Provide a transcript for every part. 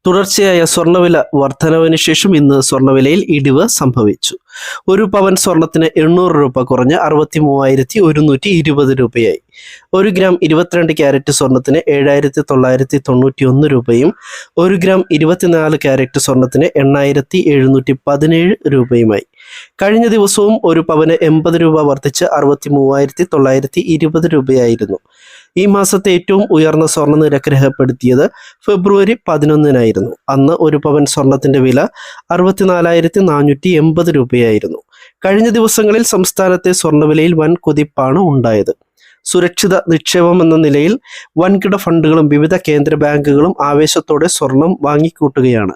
തുടർച്ചയായ സ്വർണ്ണവില വർധനവിന് ശേഷം ഇന്ന് സ്വർണ്ണവിലയിൽ ഇടിവ് സംഭവിച്ചു. ഒരു പവൻ സ്വർണത്തിന് 800 രൂപ കുറഞ്ഞ് 63,120 രൂപയായി. 1 ഗ്രാം 22 ക്യാരറ്റ് സ്വർണത്തിന് 7,991 രൂപയും 1 ഗ്രാം 24 ക്യാരറ്റ് സ്വർണത്തിന് 8,717 രൂപയുമായി. കഴിഞ്ഞ ദിവസവും ഒരു പവന് 80 രൂപ വർദ്ധിച്ച് 63,920 രൂപയായിരുന്നു. ഈ മാസത്തെ ഏറ്റവും ഉയർന്ന സ്വർണ്ണ നിരക്ക് രേഖപ്പെടുത്തിയത് ഫെബ്രുവരി 11-നായിരുന്നു. അന്ന് ഒരു പവൻ സ്വർണത്തിന്റെ വില 64,480 രൂപയായിരുന്നു. കഴിഞ്ഞ ദിവസങ്ങളിൽ സംസ്ഥാനത്തെ സ്വർണ്ണവിലയിൽ വൻ കുതിപ്പാണ് ഉണ്ടായത്. സുരക്ഷിത നിക്ഷേപം എന്ന നിലയിൽ വൻകിട ഫണ്ടുകളും വിവിധ കേന്ദ്ര ബാങ്കുകളും ആവേശത്തോടെ സ്വർണം വാങ്ങിക്കൂട്ടുകയാണ്.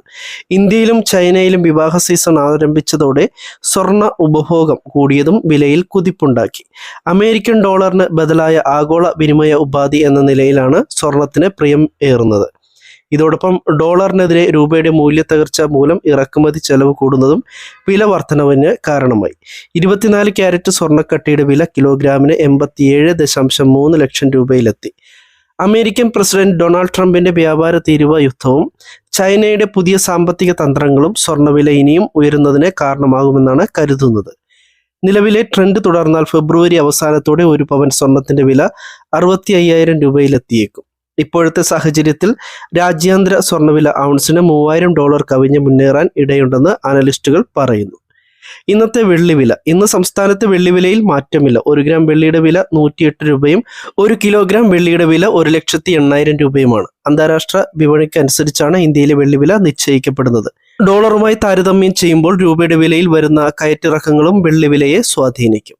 ഇന്ത്യയിലും ചൈനയിലും വിവാഹ സീസൺ ആരംഭിച്ചതോടെ സ്വർണ്ണ ഉപഭോഗം കൂടിയതും വിലയിൽ കുതിപ്പുണ്ടാക്കി. അമേരിക്കൻ ഡോളറിന് ബദലായ ആഗോള വിനിമയ ഉപാധി എന്ന നിലയിലാണ് സ്വർണത്തിന് പ്രിയം ഏറുന്നത്. ഇതോടൊപ്പം ഡോളറിനെതിരെ രൂപയുടെ മൂല്യത്തകർച്ച മൂലം ഇറക്കുമതി ചെലവ് കൂടുന്നതും വില വർധനവിന് കാരണമായി. 24 ക്യാരറ്റ് സ്വർണ്ണക്കട്ടിയുടെ വില കിലോഗ്രാമിന് 87.3 ലക്ഷം രൂപയിലെത്തി. അമേരിക്കൻ പ്രസിഡന്റ് ഡൊണാൾഡ് ട്രംപിന്റെ വ്യാപാര തീരുവ യുദ്ധവും ചൈനയുടെ പുതിയ സാമ്പത്തിക തന്ത്രങ്ങളും സ്വർണ്ണവില ഇനിയും ഉയരുന്നതിന് കാരണമാകുമെന്നാണ് കരുതുന്നത്. നിലവിലെ ട്രെൻഡ് തുടർന്നാൽ ഫെബ്രുവരി അവസാനത്തോടെ ഒരു പവൻ സ്വർണത്തിന്റെ വില 65,000 രൂപയിലെത്തിയേക്കും. ഇപ്പോഴത്തെ സാഹചര്യത്തിൽ രാജ്യാന്തര സ്വർണ്ണവില ഔൺസിന് $3,000 കവിഞ്ഞ് മുന്നേറാൻ ഇടയുണ്ടെന്ന് അനലിസ്റ്റുകൾ പറയുന്നു. ഇന്നത്തെ വെള്ളിവില. ഇന്ന് സംസ്ഥാനത്തെ വെള്ളിവിലയിൽ മാറ്റമില്ല. 1 ഗ്രാം വെള്ളിയുടെ വില 108 രൂപയും 1 കിലോഗ്രാം വെള്ളിയുടെ വില 1,80,000 രൂപയുമാണ്. അന്താരാഷ്ട്ര വിപണിക്കനുസരിച്ചാണ് ഇന്ത്യയിലെ വെള്ളിവില നിശ്ചയിക്കപ്പെടുന്നത്. ഡോളറുമായി താരതമ്യം ചെയ്യുമ്പോൾ രൂപയുടെ വിലയിൽ വരുന്ന കയറ്റിറക്കങ്ങളും വെള്ളിവിലയെ സ്വാധീനിക്കും.